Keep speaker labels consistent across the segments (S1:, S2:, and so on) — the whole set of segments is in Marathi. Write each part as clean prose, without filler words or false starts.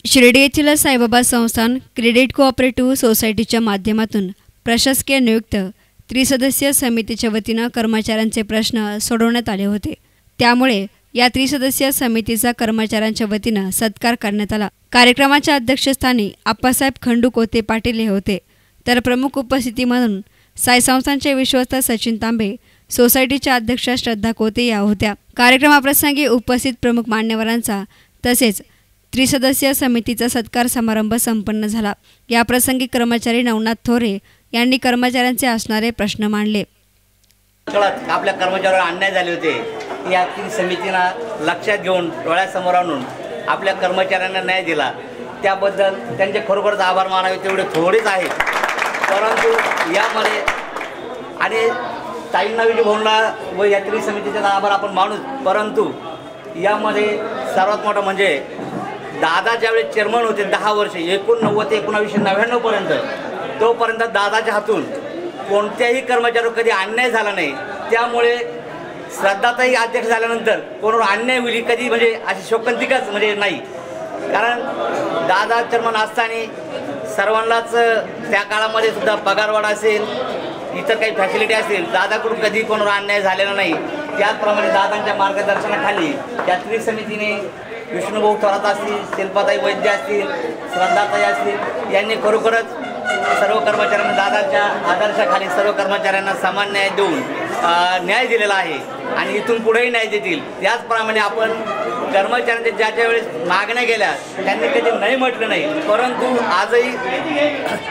S1: शिर्डी येथील साईबाबा संस्थान क्रेडिट कोऑपरेटिव्ह सोसायटीच्या माध्यमातून प्रशासकीय नियुक्त त्रिसदस्यीय समितीच्या वतीनं कर्मचाऱ्यांचे प्रश्न सोडवण्यात आले होते। त्यामुळे या त्रिसदस्यीय समितीचा कर्मचाऱ्यांच्या वतीनं सत्कार करण्यात आला। कार्यक्रमाच्या अध्यक्षस्थानी आप्पासाहेब खंडू कोते पाटील हे होते, तर प्रमुख उपस्थिती म्हणून साई संस्थानचे विश्वस्त सचिन तांबे, सोसायटीच्या अध्यक्षा श्रद्धा कोते या होत्या। कार्यक्रमाप्रसंगी उपस्थित प्रमुख मान्यवरांचा तसेच त्रिसदस्यीय समितीचा सत्कार समारंभ संपन्न झाला। या प्रसंगी कर्मचारी नवनाथ थोरे यांनी कर्मचाऱ्यांचे असणारे प्रश्न मांडले।
S2: आपल्या कर्मचाऱ्यांवर अन्याय झाले होते, या समितीनं लक्षात घेऊन डोळ्यासमोर आणून आपल्या कर्मचाऱ्यांना न्याय दिला, त्याबद्दल त्यांचे खरोखरच आभार मानावे तेवढे थोडेच आहेत। परंतु यामध्ये आणि ताईंना भाऊंना व या समितीचा आभार आपण मानूच, परंतु यामध्ये सर्वात मोठं म्हणजे दादा ज्यावेळेस चेअरमन होते 10 वर्ष 1990 ते 1999 पर्यंत, तोपर्यंत दादाच्या हातून कोणत्याही कर्मचाऱ्यावर कधी अन्याय झाला नाही। त्यामुळे श्रद्धाताई अध्यक्ष झाल्यानंतर कोणावर अन्याय होईल कधी म्हणजे अशी शोकांतिकाच म्हणजे नाही, कारण दादा चेअरमन असताना सर्वांनाच त्या काळामध्ये सुद्धा पगारवाढ असेल, इतर काही फॅसिलिटी असतील, दादाकडून कधी कोणावर अन्याय झालेला नाही। त्याचप्रमाणे दादांच्या मार्गदर्शनाखाली त्या त्रिसमितीने विष्णुभाऊ थोरात असतील, शिल्पाताई वैद्य असतील, श्रद्धाताई असतील, यांनी खरोखरच सर्व कर्मचाऱ्यांना दादांच्या आदर्शाखाली सर्व कर्मचाऱ्यांना समान न्याय देऊन न्याय दिलेला आहे आणि इथून पुढेही न्याय देतील। त्याचप्रमाणे आपण कर्मचाऱ्यांच्या ज्या वेळेस मागण्या गेल्या त्यांनी कधी नाही म्हटलं नाही, परंतु आजही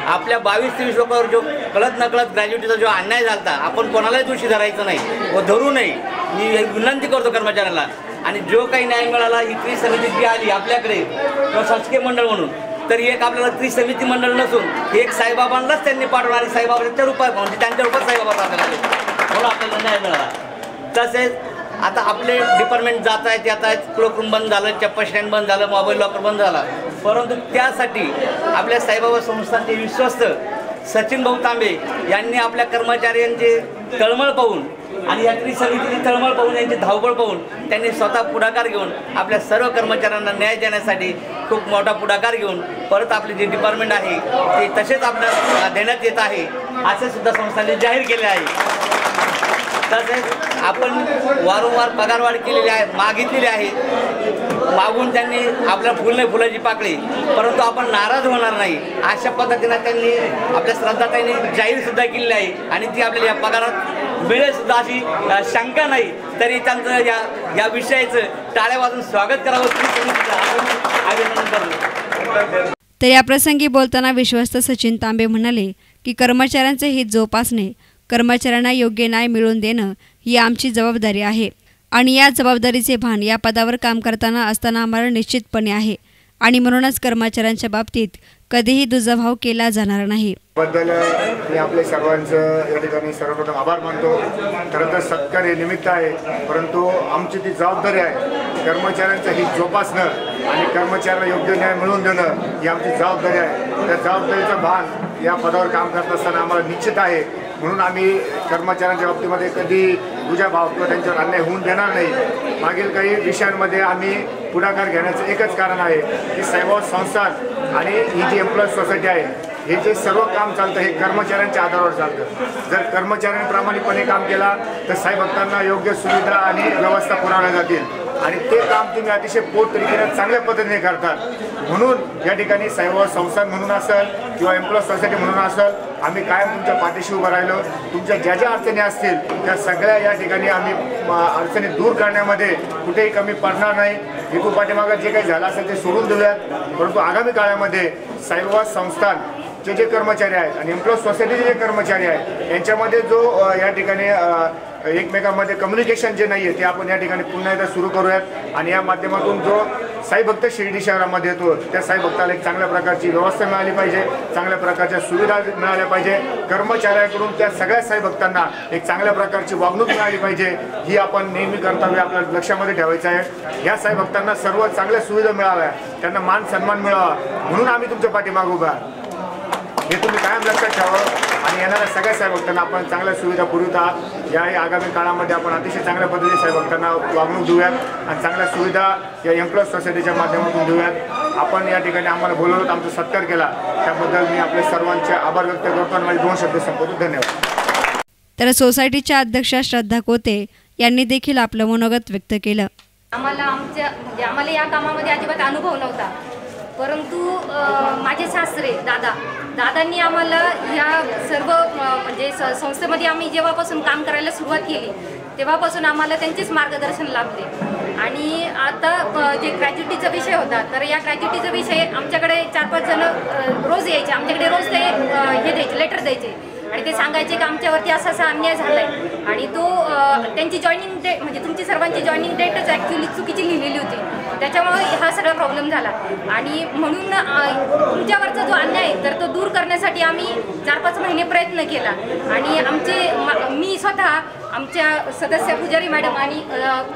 S2: आपल्या 22 ते 20 लोकांवर जो कळत नकळत ग्रॅज्युएटीचा जो अन्याय झाला आपण कोणालाही दोषी धरायचं नाही व धरू नये, मी विनंती करतो कर्मचाऱ्यांना। आणि जो काही न्याय मिळाला ही त्रिसमिती जी आली आपल्याकडे प्रशासकीय मंडळ म्हणून, तर एक आपल्याला त्रिसमिती मंडळ नसून एक साईबाबांनाच त्यांनी पाठवलं आणि साईबाबांच्या रूपात म्हणजे त्यांच्या रूपात साईबाबा म्हणून आपल्याला न्याय मिळाला। तसेच आता आपले डिपार्टमेंट जात आहेत येत आहेत, क्लोकरूम बंद झालं, चप्पल स्टँड बंद झालं, मोबाईल लॉकर बंद झाला, परंतु त्यासाठी आपल्या साईबाबा संस्थानचे विश्वस्त सचिन भाऊ तांबे यांनी आपल्या कर्मचाऱ्यांचे तळमळ पाहून आणि या त्रिसमितीची तळमळ पाहून यांची धावपळ पाहून त्यांनी स्वतः पुढाकार घेऊन आपल्या सर्व कर्मचाऱ्यांना न्याय देण्यासाठी खूप मोठा पुढाकार घेऊन परत आपले जे डिपार्टमेंट आहे ते तसेच आपल्याला देण्यात येत आहे असे सुद्धा संस्थांनी जाहीर केले आहे। तसेच आपण वारंवार पगारवाढ केलेली आहे, मागितलेली आहे, मागून त्यांनी आपल्या फुलाची पाकळी, परंतु आपण नाराज होणार नाही अशा पद्धतीने त्यांनी आपल्या श्रद्धाताईंनी जाहीर सुद्धा केलेली आहे आणि ती आपल्याला या पगारात मिळेल सुद्धा अशी शंका नाही। तरी त्यांचं या विषयाचं टाळ्या वाजून स्वागत करावं अभिनंदन करतो।
S1: तर या प्रसंगी बोलताना विश्वस्त सचिन तांबे म्हणाले की कर्मचाऱ्यांचे हित जोपासणे, कर्मचाऱ्यांना योग्य न्याय मिळवून देणं ही आमची जबाबदारी आहे आणि या जबाबदारीचे भान या पदावर काम करताना असताना आम्हाला निश्चितपणे आहे आणि म्हणूनच कर्मचाऱ्यांच्या बाबतीत कधीही दुजाभाव केला जाणार नाही।
S3: बद्दल मी आपले सर्वांचं या ठिकाणी सर्वप्रथम आभार मानतो। खरं तर सत्कार हे निमित्त आहे, परंतु आमची ती जबाबदारी आहे कर्मचाऱ्यांचं हित जोपासणं आणि कर्मचाऱ्यांना योग्य न्याय मिळवून देणं ही आमची जबाबदारी आहे। त्या जबाबदारीचं भान या पदावर काम करत असताना आम्हाला निश्चित आहे, म्हणून आम्ही कर्मचाऱ्यांच्या बाबतीमध्ये कधी दुजाभाव किंवा त्यांच्यावर अन्याय होऊन देणार नाही। मागील काही विषयांमध्ये आम्ही पुढाकार घेण्याचं एकच कारण आहे की साईबाबा संस्थान आणि ही जी एम्प्लॉईज सोसायटी आहे हे जे सर्व काम चालतं हे कर्मचाऱ्यांच्या आधारावर चालतं। जर कर्मचाऱ्यांनी प्रामाणिकपणे काम केला तर साई भक्तांना योग्य सुविधा आणि व्यवस्था पुरवल्या जातील आणि ते काम तुम्ही अतिशय पोटतिडकीने चांगल्या पद्धतीने करतात। म्हणून या ठिकाणी साईबाबा संस्थान म्हणून असेल किंवा एम्प्लॉईज सोसायटी म्हणून असेल आम्ही कायम तुमच्या पाठीशी उभं राहिलो। तुमच्या ज्या ज्या अडचणी असतील त्या सगळ्या या ठिकाणी आम्ही अडचणी दूर करण्यामध्ये कुठेही कमी पडणार नाही। इथून पाठीमागं जे काही झालं असेल ते सोडून देऊयात, परंतु आगामी काळामध्ये साईबाबा संस्थान जे कर्मचारी आहेत आणि एम्प्लॉईज सोसायटीचे जे कर्मचारी आहेत यांच्यामध्ये जो या ठिकाणी एकमेकांमध्ये कम्युनिकेशन जे नाही आहे ते आपण या ठिकाणी पुन्हा एकदा सुरू करूयात आणि या माध्यमातून जो साई भक्त शिर्डी शहरामध्ये येतो त्या साई भक्ताला एक चांगल्या प्रकारची व्यवस्था मिळाली पाहिजे, चांगल्या प्रकारच्या सुविधा मिळाल्या पाहिजे, कर्मचाऱ्यांकडून त्या सगळ्या साई भक्तांना एक चांगल्या प्रकारची वागणूक मिळाली पाहिजे, ही आपण नेहमी कर्तव्य आपल्या लक्षामध्ये ठेवायचं आहे। या साई भक्तांना सर्व चांगल्या सुविधा मिळाव्या, त्यांना मान सन्मान मिळावा, म्हणून आम्ही तुमच्या पाठीमागे उभा आहोत। हे तुम्ही कायम लक्षात ठेवावं आणि येणाऱ्या सगळ्या सेवकांना आपण चांगल्या सुविधा पुरवित आहात। याही आगामी काळामध्ये आपण अतिशय चांगल्या पद्धतीने सेवकांना वागणूक देऊयात आणि चांगल्या सुविधा या एम्प्लॉईज सोसायटीच्या माध्यमातून देऊयात। आपण या ठिकाणी आम्हाला बोलवलं, आमचा सत्कार केला, त्याबद्दल मी आपले सर्वांचे आभार व्यक्त करतो आणि माझे 2 शब्द संपवतो। धन्यवाद।
S1: तर सोसायटीच्या अध्यक्षा श्रद्धा कोते यांनी देखील आपलं मनोगत व्यक्त केलं।
S4: आम्हाला या कामामध्ये अजिबात अनुभव नव्हता, परंतु माझे सासरे दादांनी आम्हाला या सर्व म्हणजे संस्थेमध्ये आम्ही जेव्हापासून काम करायला सुरुवात केली तेव्हापासून आम्हाला त्यांचेच मार्गदर्शन लाभले। आणि आता जे ग्रॅज्युटीचा विषय होता, तर या ग्रॅज्युटीचा विषय आमच्याकडे 4-5 जण रोज यायचे, आमच्याकडे रोज ते हे द्यायचे, लेटर द्यायचे आणि ते सांगायचे की आमच्यावरती असा असा अन्याय झाला आहे आणि तो त्यांची जॉईनिंग डेट म्हणजे तुमची सर्वांची जॉईनिंग डेटच ॲक्च्युली चुकीची लिहिलेली होती, त्याच्यामुळे हा सगळा प्रॉब्लेम झाला। आणि म्हणून तुमच्यावरचा जो अन्याय आहे तर तो दूर करण्यासाठी आम्ही 4-5 महिने प्रयत्न केला आणि मी स्वतः आमच्या सदस्य पुजारी मॅडम आणि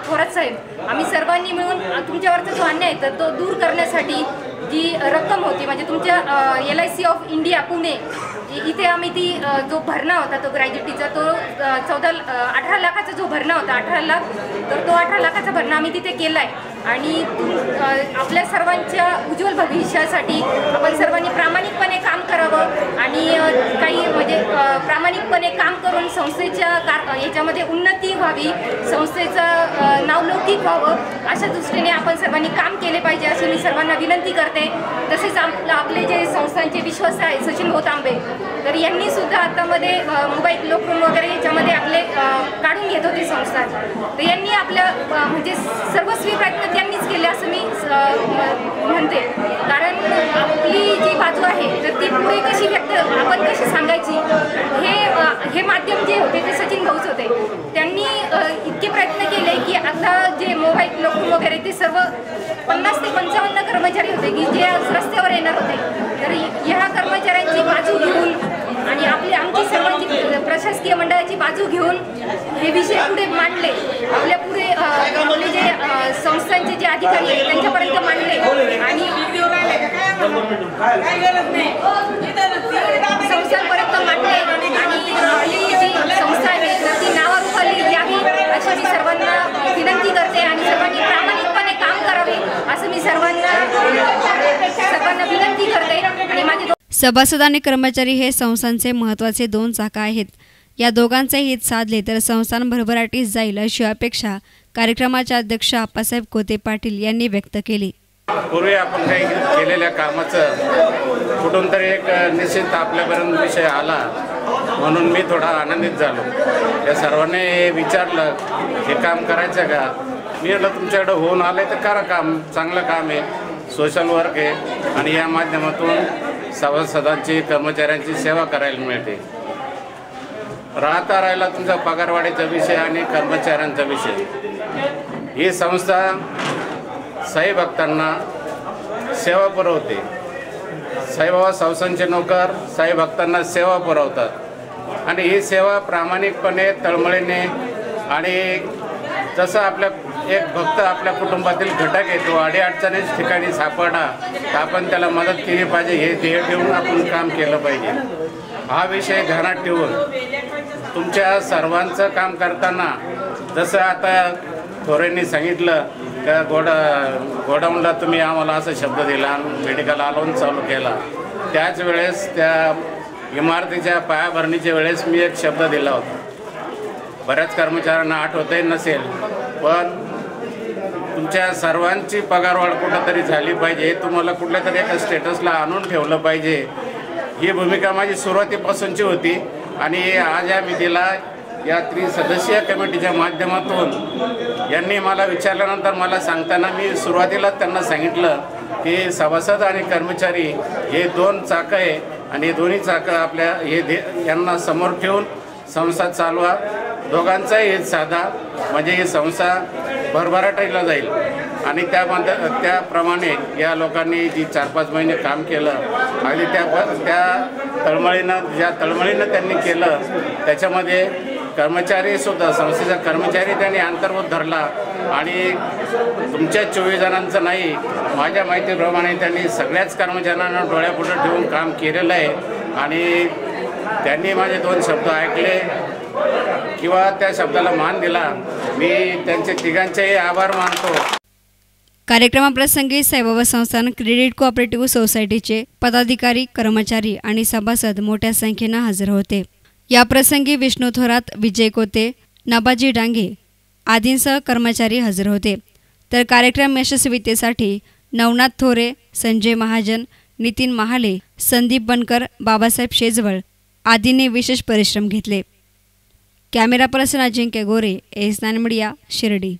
S4: थोरात साहेब आम्ही सर्वांनी मिळून तुमच्यावरचा जो अन्याय आहे तर तो दूर करण्यासाठी जी रक्कम होती म्हणजे तुमच्या LIC ऑफ इंडिया पुणे इथे आम्ही ती जो भरणा होता तो ग्रॅज्युटीचा तो 18 लाखाचा जो भरणा होता 18 लाख, तर तो 18 लाखाचा भरणा आम्ही तिथे केला आहे। आणि आपल्या सर्वांच्या उज्ज्वल भविष्यासाठी आपण सर्वांनी प्रामाणिकपणे काम करावं आणि काही म्हणजे प्रामाणिकपणे काम करून संस्थेच्या याच्यामध्ये उन्नती व्हावी, संस्थेचं नावलौकिक व्हावं अशा दृष्टीने आपण सर्वांनी काम केले पाहिजे अशी मी सर्वांना विनंती करते। तसेच आपले जे संस्थांचे विश्वास आहे सचिन भाऊ तांबे, तर यांनी सुद्धा आतामध्ये मोबाईल लोकरूम वगैरे याच्यामध्ये आपले काढून घेत होते संस्था, तर यांनी आपल्या म्हणजे सर्वस्वी प्रयत्न त्यांनीच केले असं मी म्हणते। कारण आपली जी बाजू आहे तर ती पुढे कशी आपण कशी सांगायची हे माध्यम जे होते ते सचिन भाऊच होते। त्यांनी इतके प्रयत्न केले की आता जे मोबाईल लोकरूम वगैरे ते सर्व 50 ते 55 कर्मचारी होते की जे रस्त्यावर येणार होते, तर ह्या कर्मचाऱ्यांची बाजू घेऊन आणि आमची सर्वांची प्रशासकीय मंडळाची बाजू घेऊन हे विषय पुढे मांडले, आपल्या पुढे आपले जे संस्थांचे जे अधिकारी आहेत त्यांच्यापर्यंत मांडले आणि संस्थांपर्यंत मांडले आणि जी संस्था आहे तर ती नावारूपाली यावी अशी मी सर्वांना विनंती करते आणि सर्वांनी प्रामाणिकपणे काम करावे असं मी सर्वांना विनंती करते। आणि माझे
S1: सभासद आणि कर्मचारी हे संस्थांचे महत्त्वाचे 2 चाकं आहेत। या दोघांचे हित साधले तर संस्थान भरभराटीस जाईल अशी अपेक्षा कार्यक्रमाचे अध्यक्ष आप्पासाहेब कोते पाटील यांनी व्यक्त केली।
S5: पूर्वी आपण काही केलेल्या कामाचं कुठून तरी एक निश्चित आपल्यापर्यंत विषय आला म्हणून मी थोडा आनंदित झालो। या सर्वांनी विचारलं हे काम करायचं का, मी म्हटलं तुमच्याकडे होऊन आलं तर करा काम, चांगलं काम आहे, सोशल वर्क आहे आणि या माध्यमातून सभासदांची कर्मचाऱ्यांची सेवा करायला मिळते। राहिला तुमचा पगारवाढीचा विषय आणि कर्मचाऱ्यांचा विषय, ही संस्था साई भक्तांना सेवा पुरवते। साईबाबा संस्थांचे नोकर साई भक्तांना सेवा पुरवतात आणि ही सेवा प्रामाणिकपणे तळमळीने आणि जसं आपल्या एक भक्त आपल्या कुटुंबातील घटक येतो अडीअडचणीच्या ठिकाणी सापडला तर आपण त्याला मदत केली पाहिजे हे ध्येय ठेवून आपण काम केलं पाहिजे। हा विषय ध्यानात ठेवून तुमच्या सर्वांचं काम करताना जसं आता थोरेंनी सांगितलं त्या गोडाऊनला तुम्ही आम्हाला असा शब्द दिला, मेडिकल अलाउन चालू केला, त्याच वेळेस त्या इमारतीच्या पायाभरणीच्या वेळेस मी एक शब्द दिला होता। बऱ्याच कर्मचाऱ्यांना आठवतही नसेल पण तुमच्या सर्वांची पगारवाढ कुठंतरी झाली पाहिजे, तुम्हाला कुठल्या तरी एका स्टेटसला आणून ठेवलं पाहिजे, ही भूमिका माझी सुरुवातीपासूनची होती। आणि आज या विधीला या त्रिसदस्यीय कमिटीच्या माध्यमातून यांनी मला विचारल्यानंतर मला सांगताना मी सुरुवातीलाच त्यांना सांगितलं की सभासद आणि कर्मचारी हे 2 चाकं आहे आणि हे दोन्ही चाकं आपल्या यांना समोर ठेवून संस्था चालवा, दोघांचाही हित साधा म्हणजे ही संस्था भरभराटीला जाईल। आणि त्याप्रमाणे या लोकांनी जी 4-5 महिने काम केलं आणि त्या तळमळीनं त्यांनी केलं त्याच्यामध्ये कर्मचारीसुद्धा संस्थेचा कर्मचारी त्यांनी अंतर्भूत धरला आणि तुमच्या 24 जणांचं नाही माझ्या माहितीप्रमाणे त्यांनी सगळ्याच कर्मचाऱ्यांना डोळ्यापुढे ठेवून काम केलेलं आहे आणि त्यांनी माझे 2 शब्द ऐकले किंवा त्या शब्दाला मान दिला. मी त्यांचे तिघांचेही आभार मानतो.
S1: कार्यक्रमाप्रसंगी साईबाबा संस्थान क्रेडिट कोऑपरेटिव्ह सोसायटीचे पदाधिकारी, कर्मचारी आणि सभासद मोठ्या संख्येनं हजर होते. याप्रसंगी विष्णू थोरात, विजय कोते, नबाजी डांगे आदींसह कर्मचारी हजर होते. तर कार्यक्रम यशस्वीतेसाठी नवनाथ थोरे, संजय महाजन, नितीन महाले, संदीप बनकर, बाबासाहेब शेजवळ आदींनी विशेष परिश्रम घेतले. कॅमेरा पर्सन अजिंक्य गोरे, एस9 मीडिया, शिर्डी.